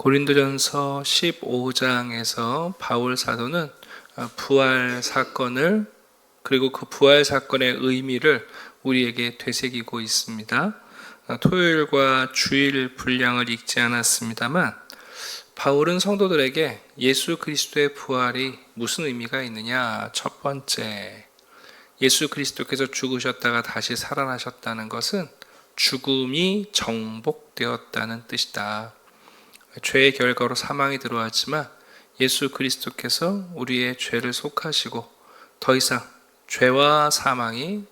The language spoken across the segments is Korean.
고린도전서 15장에서 바울 사도는 부활 사건을 그리고 그 부활 사건의 의미를 우리에게 되새기고 있습니다. 토요일과 주일 분량을 읽지 않았습니다만 바울은 성도들에게 예수 그리스도의 부활이 무슨 의미가 있느냐? 첫 번째, 예수 그리스도께서 죽으셨다가 다시 살아나셨다는 것은 죽음이 정복되었다는 뜻이다. 죄의 결과로 사망이 들어왔지만 예수 그리스도께서 우리의 죄를 속하시고 더 이상 죄와 사망이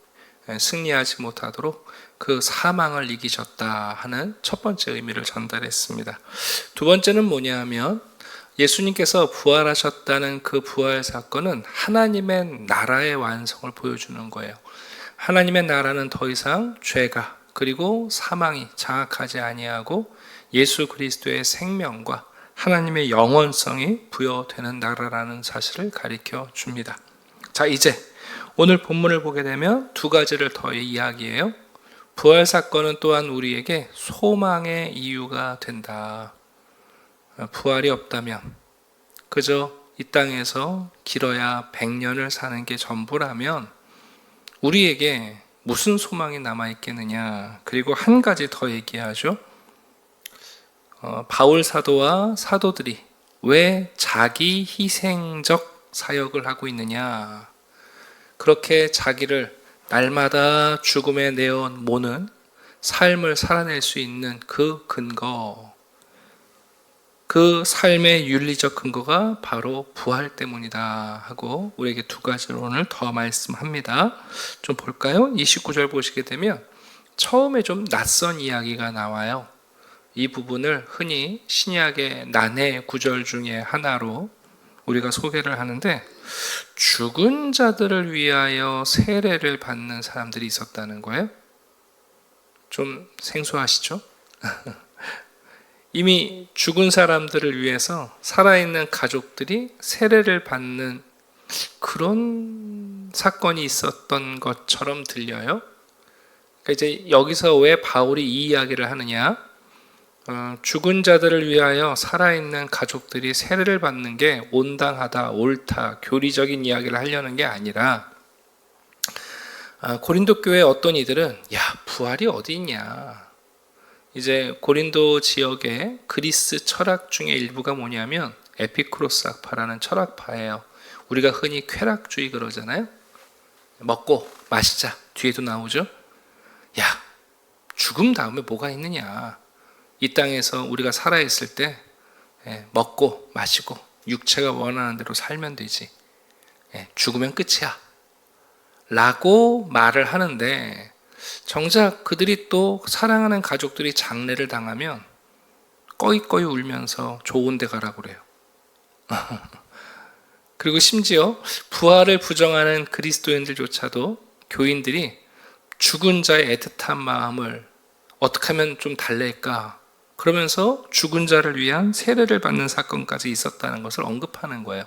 승리하지 못하도록 그 사망을 이기셨다 하는 첫 번째 의미를 전달했습니다. 두 번째는 뭐냐 하면 예수님께서 부활하셨다는 그 부활 사건은 하나님의 나라의 완성을 보여주는 거예요. 하나님의 나라는 더 이상 죄가 그리고 사망이 장악하지 아니하고 예수 그리스도의 생명과 하나님의 영원성이 부여되는 나라라는 사실을 가르쳐 줍니다. 자, 이제 오늘 본문을 보게 되면 두 가지를 더 이야기해요. 부활 사건은 또한 우리에게 소망의 이유가 된다. 부활이 없다면 그저 이 땅에서 길어야 100년을 사는 게 전부라면 우리에게 무슨 소망이 남아있겠느냐. 그리고 한 가지 더 얘기하죠. 바울 사도와 사도들이 왜 자기 희생적 사역을 하고 있느냐. 그렇게 자기를 날마다 죽음에 내어모는 삶을 살아낼 수 있는 그 근거, 그 삶의 윤리적 근거가 바로 부활 때문이다 하고 우리에게 두 가지를 오늘 더 말씀합니다. 좀 볼까요? 29절 보시게 되면 처음에 좀 낯선 이야기가 나와요. 이 부분을 흔히 신약의 난해 구절 중에 하나로 우리가 소개를 하는데 죽은 자들을 위하여 세례를 받는 사람들이 있었다는 거예요. 좀 생소하시죠? 이미 죽은 사람들을 위해서 살아있는 가족들이 세례를 받는 그런 사건이 있었던 것처럼 들려요. 그러니까 이제 여기서 왜 바울이 이 이야기를 하느냐? 죽은 자들을 위하여 살아있는 가족들이 세례를 받는 게 온당하다, 옳다, 교리적인 이야기를 하려는 게 아니라 고린도 교회 어떤 이들은 야, 부활이 어디 있냐. 이제 고린도 지역의 그리스 철학 중에 일부가 뭐냐면 에피쿠로스 학파라는 철학파예요. 우리가 흔히 쾌락주의 그러잖아요. 먹고 마시자 뒤에도 나오죠. 야, 죽음 다음에 뭐가 있느냐. 이 땅에서 우리가 살아있을 때 먹고 마시고 육체가 원하는 대로 살면 되지. 죽으면 끝이야 라고 말을 하는데 정작 그들이 또 사랑하는 가족들이 장례를 당하면 꺼이꺼이 울면서 좋은 데 가라고 그래요. 그리고 심지어 부활을 부정하는 그리스도인들조차도 교인들이 죽은 자의 애틋한 마음을 어떻게 하면 좀 달랠까 그러면서 죽은 자를 위한 세례를 받는 사건까지 있었다는 것을 언급하는 거예요.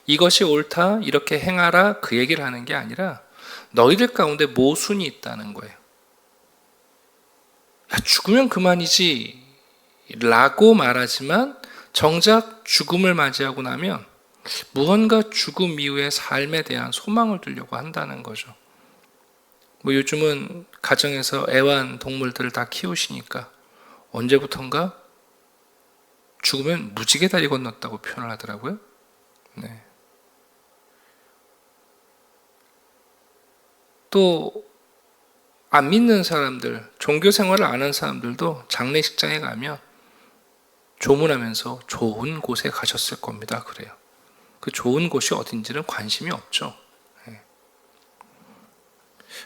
이것이 옳다, 이렇게 행하라 그 얘기를 하는 게 아니라 너희들 가운데 모순이 있다는 거예요. 야, 죽으면 그만이지 라고 말하지만 정작 죽음을 맞이하고 나면 무언가 죽음 이후의 삶에 대한 소망을 두려고 한다는 거죠. 요즘은 가정에서 애완동물들을 다 키우시니까 언제부턴가 죽으면 무지개 다리 건넜다고 표현을 하더라고요. 네. 또 안 믿는 사람들, 종교 생활을 안 하는 사람들도 장례식장에 가면 조문하면서 좋은 곳에 가셨을 겁니다. 그래요. 그 좋은 곳이 어딘지는 관심이 없죠. 네.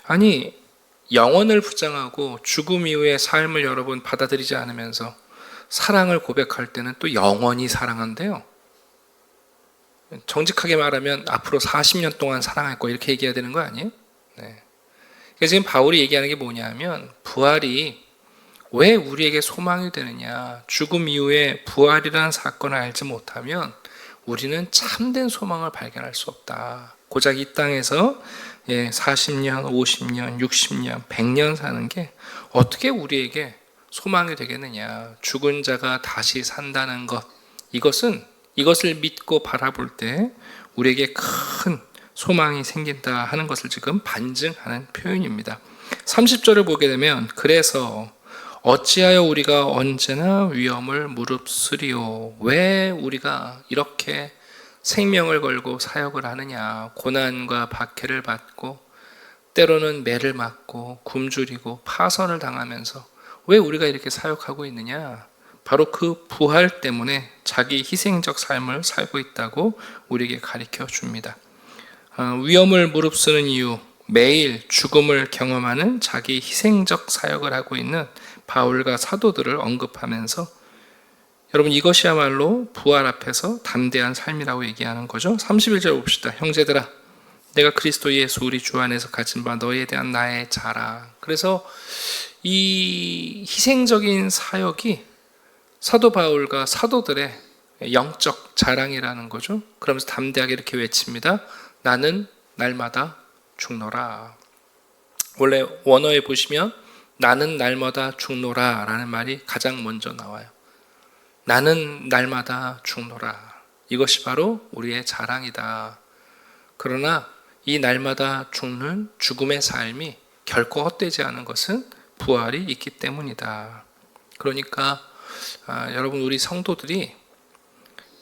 아니, 영원을 부정하고 죽음 이후의 삶을 여러분 받아들이지 않으면서 사랑을 고백할 때는 또 영원히 사랑한대요. 정직하게 말하면 앞으로 40년 동안 사랑할 거야 이렇게 얘기해야 되는 거 아니에요? 네. 그래서 지금 바울이 얘기하는 게 뭐냐 하면 부활이 왜 우리에게 소망이 되느냐. 죽음 이후에 부활이라는 사건을 알지 못하면 우리는 참된 소망을 발견할 수 없다. 고작 이 땅에서 40년, 50년, 60년, 100년 사는 게 어떻게 우리에게 소망이 되겠느냐? 죽은 자가 다시 산다는 것. 이것을 믿고 바라볼 때 우리에게 큰 소망이 생긴다 하는 것을 지금 반증하는 표현입니다. 30절을 보게 되면 그래서 어찌하여 우리가 언제나 위험을 무릅쓰리요. 왜 우리가 이렇게 생명을 걸고 사역을 하느냐. 고난과 박해를 받고 때로는 매를 맞고 굶주리고 파선을 당하면서 왜 우리가 이렇게 사역하고 있느냐. 바로 그 부활 때문에 자기 희생적 삶을 살고 있다고 우리에게 가르쳐 줍니다. 위험을 무릅쓰는 이유, 매일 죽음을 경험하는 자기 희생적 사역을 하고 있는 바울과 사도들을 언급하면서 여러분 이것이야말로 부활 앞에서 담대한 삶이라고 얘기하는 거죠. 31절 봅시다. 형제들아 내가 그리스도 예수 우리 주 안에서 가진 바 너희에 대한 나의 자랑. 그래서 이 희생적인 사역이 사도 바울과 사도들의 영적 자랑이라는 거죠. 그러면서 담대하게 이렇게 외칩니다. 나는 날마다 죽노라. 원래 원어에 보시면 나는 날마다 죽노라 라는 말이 가장 먼저 나와요. 나는 날마다 죽노라. 이것이 바로 우리의 자랑이다. 그러나 이 날마다 죽는 죽음의 삶이 결코 헛되지 않은 것은 부활이 있기 때문이다. 그러니까 여러분 우리 성도들이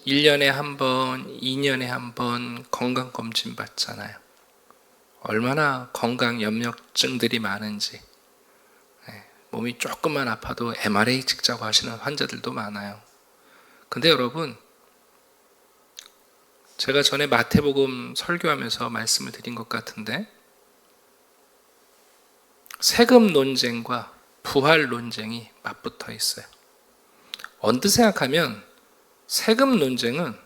1년에 한 번, 2년에 한 번 건강검진 받잖아요. 얼마나 건강 염려증들이 많은지. 몸이 조금만 아파도 MRI 찍자고 하시는 환자들도 많아요. 근데 여러분, 제가 전에 마태복음 설교하면서 말씀을 드린 것 같은데 세금 논쟁과 부활 논쟁이 맞붙어 있어요. 언뜻 생각하면 세금 논쟁은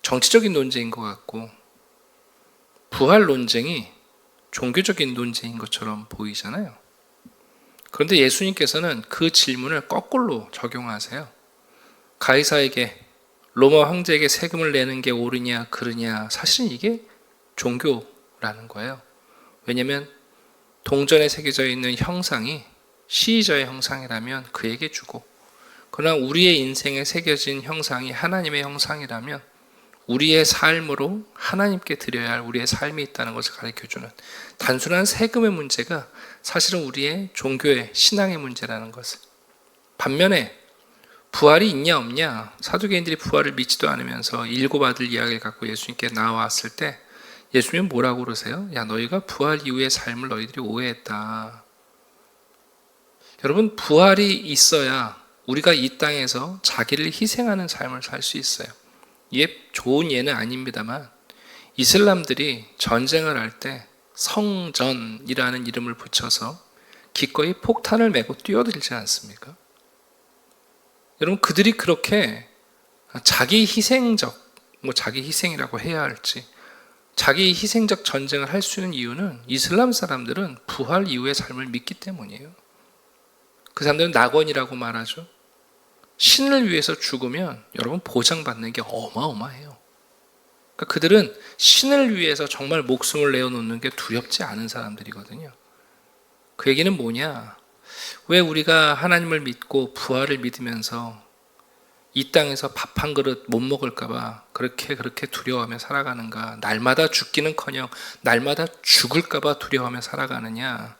정치적인 논쟁인 것 같고 부활 논쟁이 종교적인 논쟁인 것처럼 보이잖아요. 그런데 예수님께서는 그 질문을 거꾸로 적용하세요. 가이사에게 로마 황제에게 세금을 내는 게 옳으냐 그르냐, 사실은 이게 종교라는 거예요. 왜냐하면 동전에 새겨져 있는 형상이 시저의 형상이라면 그에게 주고, 그러나 우리의 인생에 새겨진 형상이 하나님의 형상이라면 우리의 삶으로 하나님께 드려야 할 우리의 삶이 있다는 것을 가르쳐주는 단순한 세금의 문제가 사실은 우리의 종교의 신앙의 문제라는 것을. 반면에 부활이 있냐 없냐, 사두개인들이 부활을 믿지도 않으면서 일고받을 이야기를 갖고 예수님께 나왔을 때 예수님은 뭐라고 그러세요? 야, 너희가 부활 이후의 삶을 너희들이 오해했다. 여러분, 부활이 있어야 우리가 이 땅에서 자기를 희생하는 삶을 살 수 있어요. 이게 좋은 예는 아닙니다만 이슬람들이 전쟁을 할 때 성전이라는 이름을 붙여서 기꺼이 폭탄을 메고 뛰어들지 않습니까? 여러분, 그들이 그렇게 자기 희생적, 자기 희생이라고 해야 할지, 자기 희생적 전쟁을 할 수 있는 이유는 이슬람 사람들은 부활 이후의 삶을 믿기 때문이에요. 그 사람들은 낙원이라고 말하죠. 신을 위해서 죽으면 여러분 보장받는 게 어마어마해요. 그러니까 그들은 신을 위해서 정말 목숨을 내어놓는 게 두렵지 않은 사람들이거든요. 그 얘기는 뭐냐? 왜 우리가 하나님을 믿고 부활을 믿으면서 이 땅에서 밥 한 그릇 못 먹을까 봐 그렇게 두려워하며 살아가는가? 날마다 죽기는커녕 날마다 죽을까 봐 두려워하며 살아가느냐?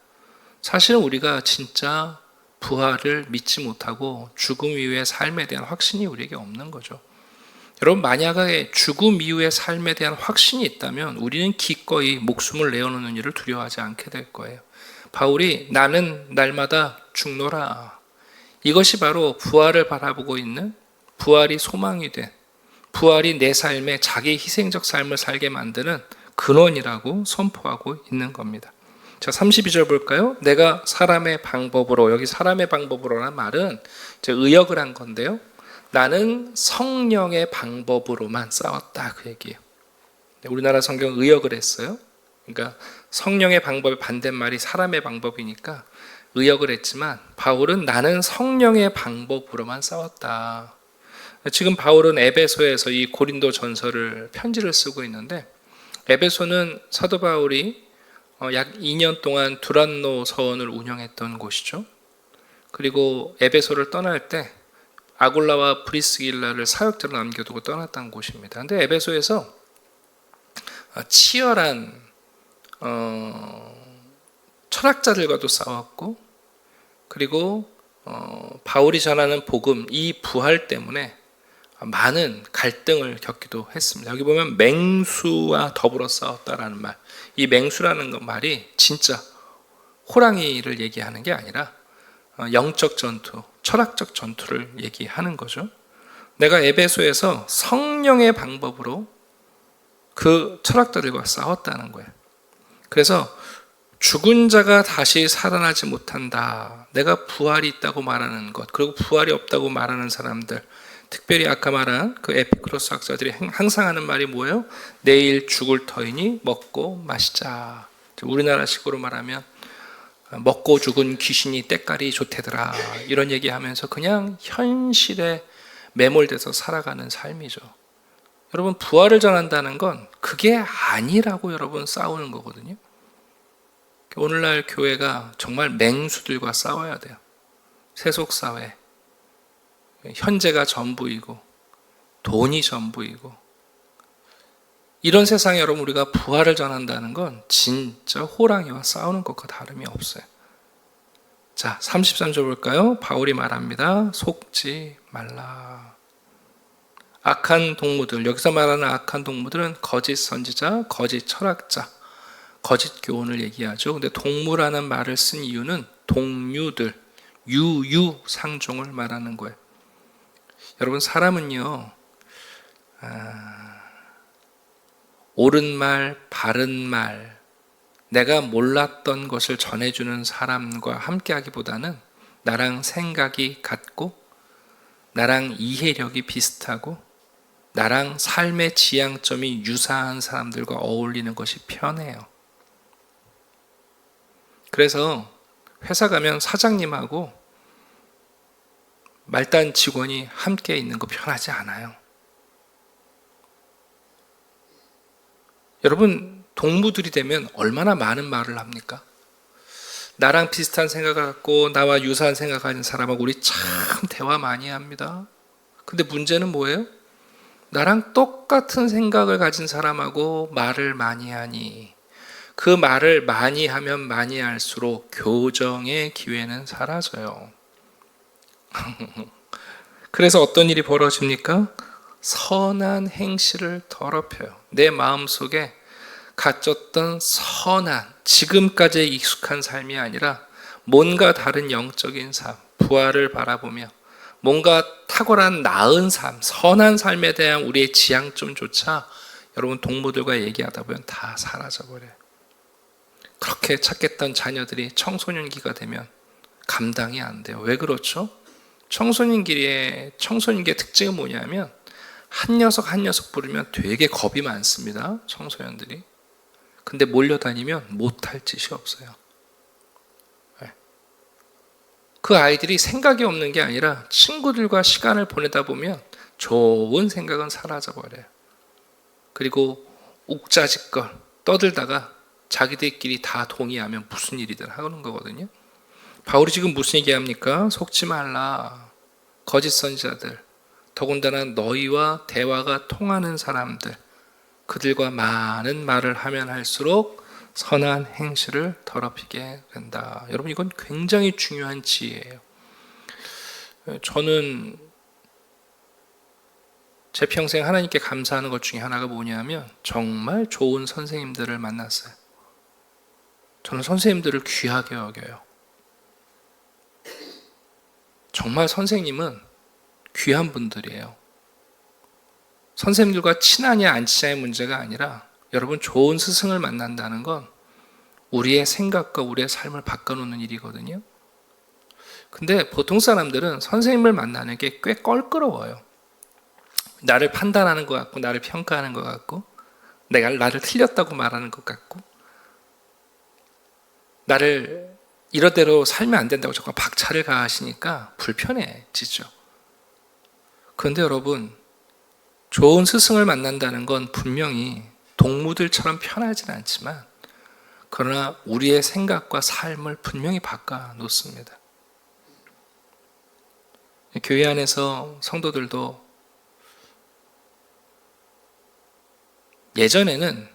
사실은 우리가 진짜 부활을 믿지 못하고 죽음 이후의 삶에 대한 확신이 우리에게 없는 거죠. 여러분, 만약에 죽음 이후의 삶에 대한 확신이 있다면 우리는 기꺼이 목숨을 내어놓는 일을 두려워하지 않게 될 거예요. 바울이 나는 날마다 죽노라, 이것이 바로 부활을 바라보고 있는, 부활이 소망이 된, 부활이 내 삶에 자기 희생적 삶을 살게 만드는 근원이라고 선포하고 있는 겁니다. 자, 32절 볼까요? 내가 사람의 방법으로, 여기 사람의 방법으로라는 말은 이제 의역을 한 건데요. 나는 성령의 방법으로만 싸웠다, 그 얘기예요. 우리나라 성경 의역을 했어요. 그러니까 성령의 방법의 반대말이 사람의 방법이니까 의역을 했지만 바울은 나는 성령의 방법으로만 싸웠다. 지금 바울은 에베소에서 이 고린도 전서를 편지를 쓰고 있는데, 에베소는 사도 바울이 약 2년 동안 두란노 서원을 운영했던 곳이죠. 그리고 에베소를 떠날 때 아굴라와 브리스길라를 사역자로 남겨두고 떠났던 곳입니다. 근데 에베소에서 치열한 철학자들과도 싸웠고, 그리고 바울이 전하는 복음, 이 부활 때문에 많은 갈등을 겪기도 했습니다. 여기 보면 맹수와 더불어 싸웠다라는 말, 이 맹수라는 말이 진짜 호랑이를 얘기하는 게 아니라 영적 전투, 철학적 전투를 얘기하는 거죠. 내가 에베소에서 성령의 방법으로 그 철학자들과 싸웠다는 거예요. 그래서 죽은 자가 다시 살아나지 못한다, 내가 부활이 있다고 말하는 것, 그리고 부활이 없다고 말하는 사람들, 특별히 아까 말한 그 에피쿠로스 학자들이 항상 하는 말이 뭐예요? 내일 죽을 터이니 먹고 마시자. 우리나라식으로 말하면 먹고 죽은 귀신이 때깔이 좋대더라, 이런 얘기하면서 그냥 현실에 매몰돼서 살아가는 삶이죠. 여러분, 부활을 전한다는 건 그게 아니라고 여러분 싸우는 거거든요. 오늘날 교회가 정말 맹수들과 싸워야 돼요. 세속사회, 현재가 전부이고 돈이 전부이고, 이런 세상에 여러분 우리가 부활을 전한다는 건 진짜 호랑이와 싸우는 것과 다름이 없어요. 자, 33절 볼까요? 바울이 말합니다. 속지 말라. 악한 동무들, 여기서 말하는 악한 동무들은 거짓 선지자, 거짓 철학자, 거짓 교훈을 얘기하죠. 근데 동무라는 말을 쓴 이유는 동류들, 유유상종을 말하는 거예요. 여러분, 사람은요, 옳은 말, 바른 말, 내가 몰랐던 것을 전해주는 사람과 함께하기보다는 나랑 생각이 같고, 나랑 이해력이 비슷하고, 나랑 삶의 지향점이 유사한 사람들과 어울리는 것이 편해요. 그래서 회사 가면 사장님하고 말단 직원이 함께 있는 거 편하지 않아요. 여러분, 동무들이 되면 얼마나 많은 말을 합니까? 나랑 비슷한 생각을 갖고 나와 유사한 생각을 가진 사람하고 우리 참 대화 많이 합니다. 근데 문제는 뭐예요? 나랑 똑같은 생각을 가진 사람하고 말을 많이 하니 그 말을 많이 하면 많이 할수록 교정의 기회는 사라져요. 그래서 어떤 일이 벌어집니까? 선한 행실을 더럽혀요. 내 마음속에 갖췄던 선한, 지금까지 익숙한 삶이 아니라 뭔가 다른 영적인 삶, 부활을 바라보며 뭔가 탁월한 나은 삶, 선한 삶에 대한 우리의 지향점조차 여러분 동무들과 얘기하다 보면 다 사라져버려요. 그렇게 찾겠던 자녀들이 청소년기가 되면 감당이 안 돼요. 왜 그렇죠? 청소년기의 특징은 뭐냐면 한 녀석 한 녀석 부르면 되게 겁이 많습니다. 청소년들이. 근데 몰려다니면 못할 짓이 없어요. 그 아이들이 생각이 없는 게 아니라 친구들과 시간을 보내다 보면 좋은 생각은 사라져버려요. 그리고 욱자지껄 떠들다가 자기들끼리 다 동의하면 무슨 일이든 하는 거거든요. 바울이 지금 무슨 얘기합니까? 속지 말라. 거짓 선지자들, 더군다나 너희와 대화가 통하는 사람들, 그들과 많은 말을 하면 할수록 선한 행실을 더럽히게 된다. 여러분, 이건 굉장히 중요한 지혜예요. 저는 제 평생 하나님께 감사하는 것 중에 하나가 뭐냐면 정말 좋은 선생님들을 만났어요. 저는 선생님들을 귀하게 여겨요. 정말 선생님은 귀한 분들이에요. 선생님들과 친하냐 안 친하냐의 문제가 아니라 여러분, 좋은 스승을 만난다는 건 우리의 생각과 우리의 삶을 바꿔놓는 일이거든요. 근데 보통 사람들은 선생님을 만나는 게 꽤 껄끄러워요. 나를 판단하는 것 같고, 나를 평가하는 것 같고, 나를 틀렸다고 말하는 것 같고, 나를 이러대로 살면 안 된다고 자꾸 박차를 가하시니까 불편해지죠. 그런데 여러분, 좋은 스승을 만난다는 건 분명히 동무들처럼 편하진 않지만 그러나 우리의 생각과 삶을 분명히 바꿔 놓습니다. 교회 안에서 성도들도 예전에는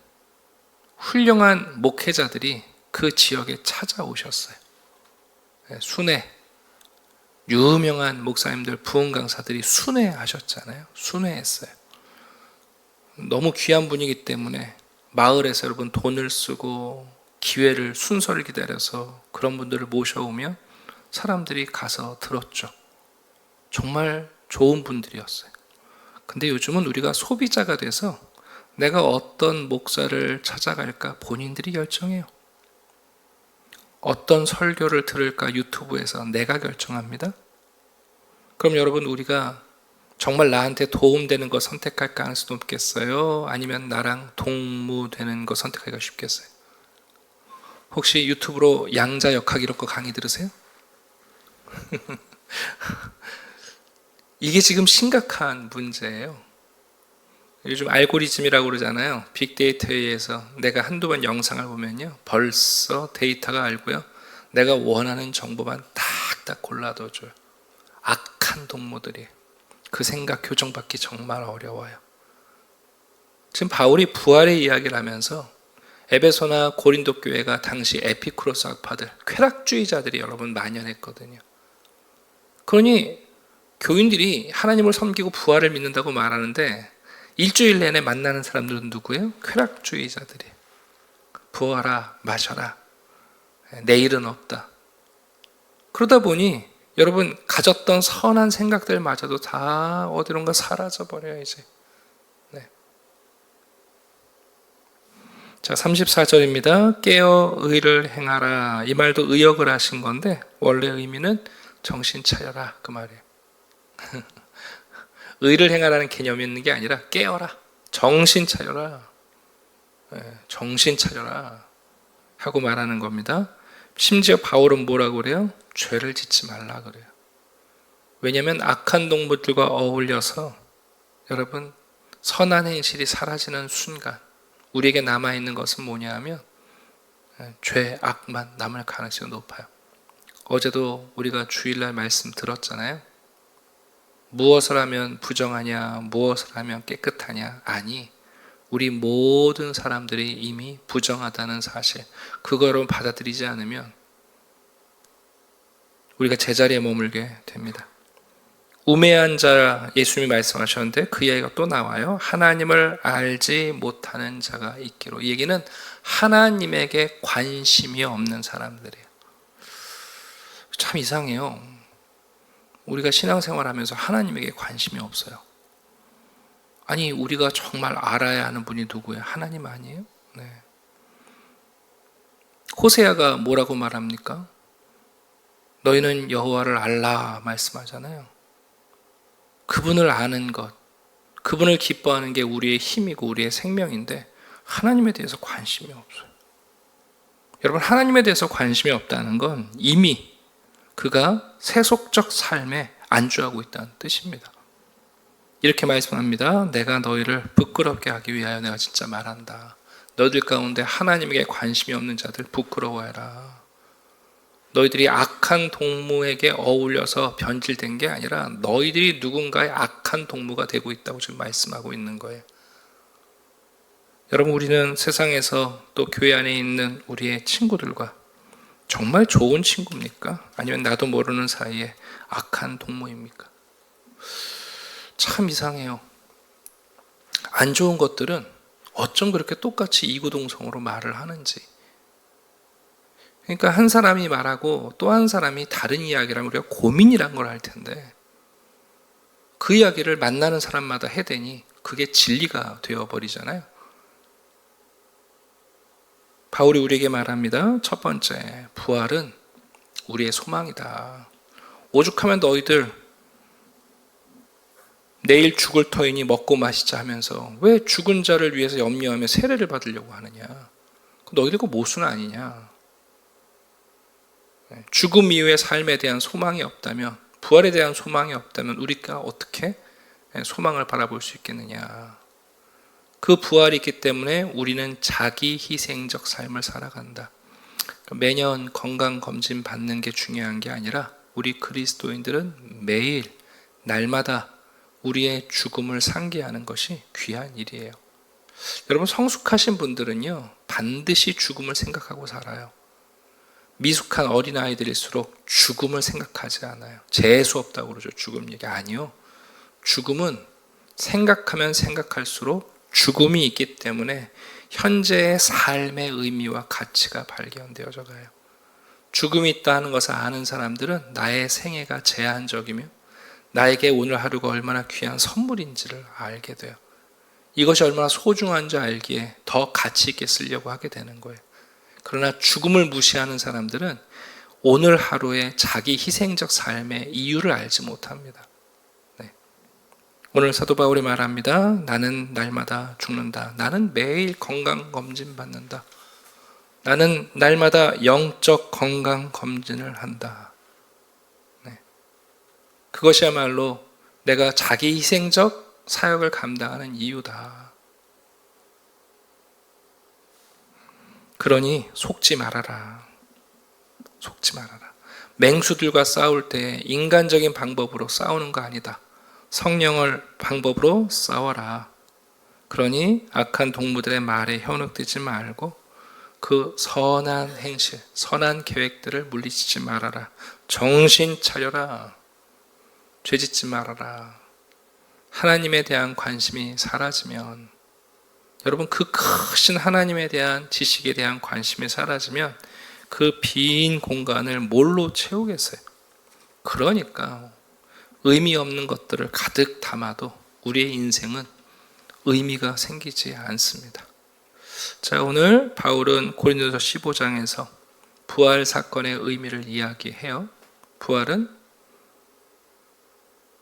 훌륭한 목회자들이 그 지역에 찾아오셨어요. 순회, 유명한 목사님들, 부흥 강사들이 순회하셨잖아요. 순회했어요. 너무 귀한 분이기 때문에 마을에서 여러분 돈을 쓰고 기회를, 순서를 기다려서 그런 분들을 모셔오면 사람들이 가서 들었죠. 정말 좋은 분들이었어요. 근데 요즘은 우리가 소비자가 돼서 내가 어떤 목사를 찾아갈까 본인들이 결정해요. 어떤 설교를 들을까 유튜브에서 내가 결정합니다. 그럼 여러분, 우리가 정말 나한테 도움되는 거 선택할 가능성이 높겠어요? 아니면 나랑 동무되는 거 선택하기가 쉽겠어요? 혹시 유튜브로 양자 역학 이런 거 강의 들으세요? 이게 지금 심각한 문제예요. 요즘 알고리즘이라고 그러잖아요. 빅데이터에 의해서 내가 한두 번 영상을 보면요, 벌써 데이터가 알고요, 내가 원하는 정보만 딱딱 골라둬줘요. 악한 동무들이. 그 생각 교정받기 정말 어려워요. 지금 바울이 부활의 이야기를 하면서 에베소나 고린도 교회가 당시 에피쿠로스 학파들, 쾌락주의자들이 여러분 만연했거든요. 그러니 교인들이 하나님을 섬기고 부활을 믿는다고 말하는데 일주일 내내 만나는 사람들은 누구예요? 쾌락주의자들이. 부어라, 마셔라, 내일은 없다. 그러다 보니 여러분, 가졌던 선한 생각들마저도 다 어디론가 사라져버려요 이제. 네. 자, 34절입니다. 깨어 의를 행하라. 이 말도 의역을 하신 건데 원래 의미는 정신 차려라, 그 말이에요. 의를 행하라는 개념이 있는 게 아니라 깨어라, 정신 차려라, 정신 차려라 하고 말하는 겁니다. 심지어 바울은 뭐라고 그래요? 죄를 짓지 말라 그래요. 왜냐하면 악한 동물들과 어울려서 여러분, 선한 행실이 사라지는 순간 우리에게 남아있는 것은 뭐냐 하면 죄, 악만 남을 가능성이 높아요. 어제도 우리가 주일날 말씀 들었잖아요. 무엇을 하면 부정하냐, 무엇을 하면 깨끗하냐. 아니, 우리 모든 사람들이 이미 부정하다는 사실, 그거를 받아들이지 않으면 우리가 제자리에 머물게 됩니다. 우매한 자, 예수님이 말씀하셨는데 그 이야기가 또 나와요. 하나님을 알지 못하는 자가 있기로. 이 얘기는 하나님에게 관심이 없는 사람들이에요. 참 이상해요. 우리가 신앙생활하면서 하나님에게 관심이 없어요. 아니, 우리가 정말 알아야 하는 분이 누구예요? 하나님 아니에요? 네. 호세아가 뭐라고 말합니까? 너희는 여호와를 알라 말씀하잖아요. 그분을 아는 것, 그분을 기뻐하는 게 우리의 힘이고 우리의 생명인데 하나님에 대해서 관심이 없어요. 여러분, 하나님에 대해서 관심이 없다는 건 이미 그가 세속적 삶에 안주하고 있다는 뜻입니다. 이렇게 말씀합니다. 내가 너희를 부끄럽게 하기 위하여 내가 진짜 말한다. 너희들 가운데 하나님에게 관심이 없는 자들 부끄러워해라. 너희들이 악한 동무에게 어울려서 변질된 게 아니라 너희들이 누군가의 악한 동무가 되고 있다고 지금 말씀하고 있는 거예요. 여러분, 우리는 세상에서 또 교회 안에 있는 우리의 친구들과 정말 좋은 친구입니까? 아니면 나도 모르는 사이에 악한 동무입니까? 참 이상해요. 안 좋은 것들은 어쩜 그렇게 똑같이 이구동성으로 말을 하는지. 그러니까 한 사람이 말하고 또 한 사람이 다른 이야기를 하면 우리가 고민이란 걸 할 텐데 그 이야기를 만나는 사람마다 해대니 그게 진리가 되어버리잖아요. 바울이 우리에게 말합니다. 첫 번째, 부활은 우리의 소망이다. 오죽하면 너희들 내일 죽을 터이니 먹고 마시자 하면서 왜 죽은 자를 위해서 염려하며 세례를 받으려고 하느냐. 너희들 그 모순 아니냐. 죽음 이후의 삶에 대한 소망이 없다면, 부활에 대한 소망이 없다면 우리가 어떻게 소망을 바라볼 수 있겠느냐. 그 부활이 있기 때문에 우리는 자기 희생적 삶을 살아간다. 매년 건강검진 받는 게 중요한 게 아니라 우리 그리스도인들은 매일 날마다 우리의 죽음을 상기하는 것이 귀한 일이에요. 여러분, 성숙하신 분들은요 반드시 죽음을 생각하고 살아요. 미숙한 어린아이들일수록 죽음을 생각하지 않아요. 재수 없다고 그러죠. 죽음 얘기 아니요. 죽음은 생각하면 생각할수록 죽음이 있기 때문에 현재의 삶의 의미와 가치가 발견되어져 가요. 죽음이 있다 하는 것을 아는 사람들은 나의 생애가 제한적이며 나에게 오늘 하루가 얼마나 귀한 선물인지를 알게 돼요. 이것이 얼마나 소중한지 알기에 더 가치 있게 쓰려고 하게 되는 거예요. 그러나 죽음을 무시하는 사람들은 오늘 하루의 자기 희생적 삶의 이유를 알지 못합니다. 오늘 사도 바울이 말합니다. 나는 날마다 죽는다. 나는 매일 건강검진 받는다. 나는 날마다 영적 건강검진을 한다. 그것이야말로 내가 자기 희생적 사역을 감당하는 이유다. 그러니 속지 말아라. 속지 말아라. 맹수들과 싸울 때 인간적인 방법으로 싸우는 거 아니다. 성령을 방법으로 싸워라. 그러니 악한 동무들의 말에 현혹되지 말고 그 선한 행실, 선한 계획들을 물리치지 말아라. 정신 차려라. 죄짓지 말아라. 하나님에 대한 관심이 사라지면, 여러분, 그 크신 하나님에 대한 지식에 대한 관심이 사라지면 그 빈 공간을 뭘로 채우겠어요? 그러니까 의미 없는 것들을 가득 담아도 우리의 인생은 의미가 생기지 않습니다. 자, 오늘 바울은 고린도서 15장에서 부활 사건의 의미를 이야기해요. 부활은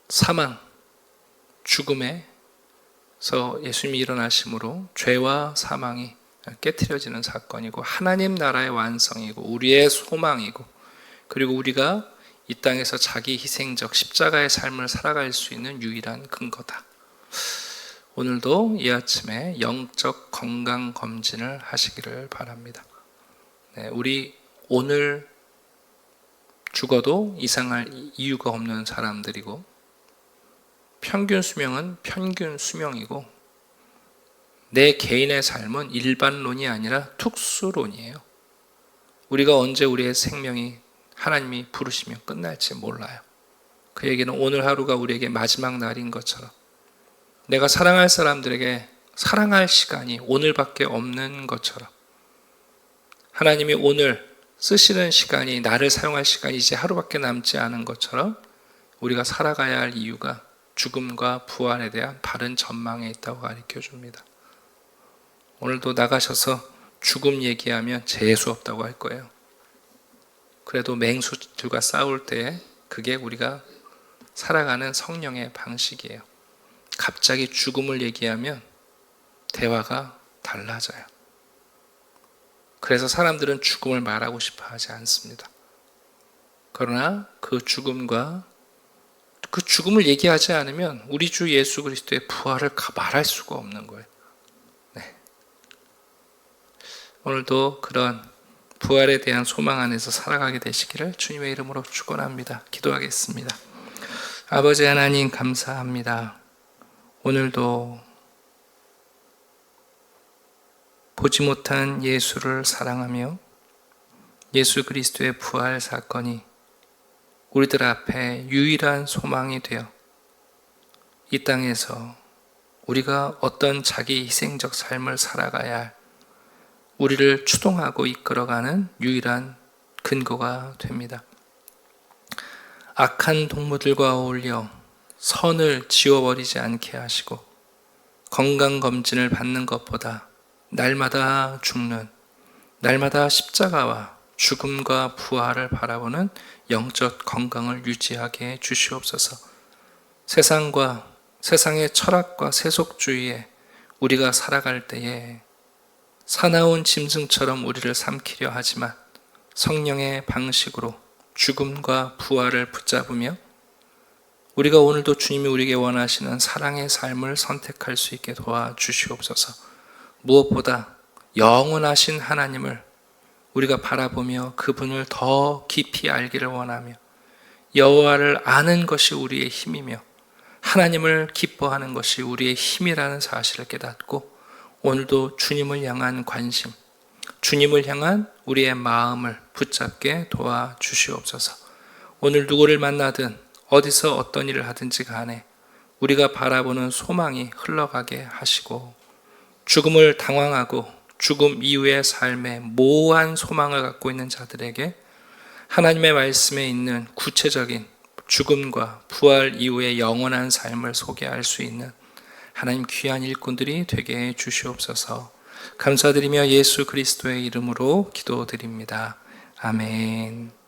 사망, 죽음에서 예수님이 일어나심으로 죄와 사망이 깨트려지는 사건이고 하나님 나라의 완성이고 우리의 소망이고, 그리고 우리가 이 땅에서 자기 희생적 십자가의 삶을 살아갈 수 있는 유일한 근거다. 오늘도 이 아침에 영적 건강 검진을 하시기를 바랍니다. 우리 오늘 죽어도 이상할 이유가 없는 사람들이고, 평균 수명은 평균 수명이고, 내 개인의 삶은 일반론이 아니라 특수론이에요. 우리가 언제 우리의 생명이 하나님이 부르시면 끝날지 몰라요. 그 얘기는 오늘 하루가 우리에게 마지막 날인 것처럼 내가 사랑할 사람들에게 사랑할 시간이 오늘밖에 없는 것처럼 하나님이 오늘 쓰시는 시간이, 나를 사용할 시간이 이제 하루밖에 남지 않은 것처럼 우리가 살아가야 할 이유가 죽음과 부활에 대한 바른 전망에 있다고 가르쳐 줍니다. 오늘도 나가셔서 죽음 얘기하면 재수 없다고 할 거예요. 그래도 맹수들과 싸울 때 그게 우리가 살아가는 성령의 방식이에요. 갑자기 죽음을 얘기하면 대화가 달라져요. 그래서 사람들은 죽음을 말하고 싶어 하지 않습니다. 그러나 그 죽음을 얘기하지 않으면 우리 주 예수 그리스도의 부활을 말할 수가 없는 거예요. 오늘도 그런 부활에 대한 소망 안에서 살아가게 되시기를 주님의 이름으로 축원합니다. 기도하겠습니다. 아버지 하나님, 감사합니다. 오늘도 보지 못한 예수를 사랑하며 예수 그리스도의 부활 사건이 우리들 앞에 유일한 소망이 되어 이 땅에서 우리가 어떤 자기 희생적 삶을 살아가야 할, 우리를 추동하고 이끌어가는 유일한 근거가 됩니다. 악한 동무들과 어울려 선을 지워버리지 않게 하시고 건강검진을 받는 것보다 날마다 죽는, 날마다 십자가와 죽음과 부활을 바라보는 영적 건강을 유지하게 해주시옵소서. 세상과 세상의 철학과 세속주의에 우리가 살아갈 때에 사나운 짐승처럼 우리를 삼키려 하지만 성령의 방식으로 죽음과 부활을 붙잡으며 우리가 오늘도 주님이 우리에게 원하시는 사랑의 삶을 선택할 수 있게 도와주시옵소서. 무엇보다 영원하신 하나님을 우리가 바라보며 그분을 더 깊이 알기를 원하며 여호와를 아는 것이 우리의 힘이며 하나님을 기뻐하는 것이 우리의 힘이라는 사실을 깨닫고 오늘도 주님을 향한 관심, 주님을 향한 우리의 마음을 붙잡게 도와주시옵소서. 오늘 누구를 만나든 어디서 어떤 일을 하든지 간에 우리가 바라보는 소망이 흘러가게 하시고 죽음을 당황하고 죽음 이후의 삶에 모호한 소망을 갖고 있는 자들에게 하나님의 말씀에 있는 구체적인 죽음과 부활 이후의 영원한 삶을 소개할 수 있는 하나님 귀한 일꾼들이 되게 해 주시옵소서. 감사드리며 예수 그리스도의 이름으로 기도드립니다. 아멘.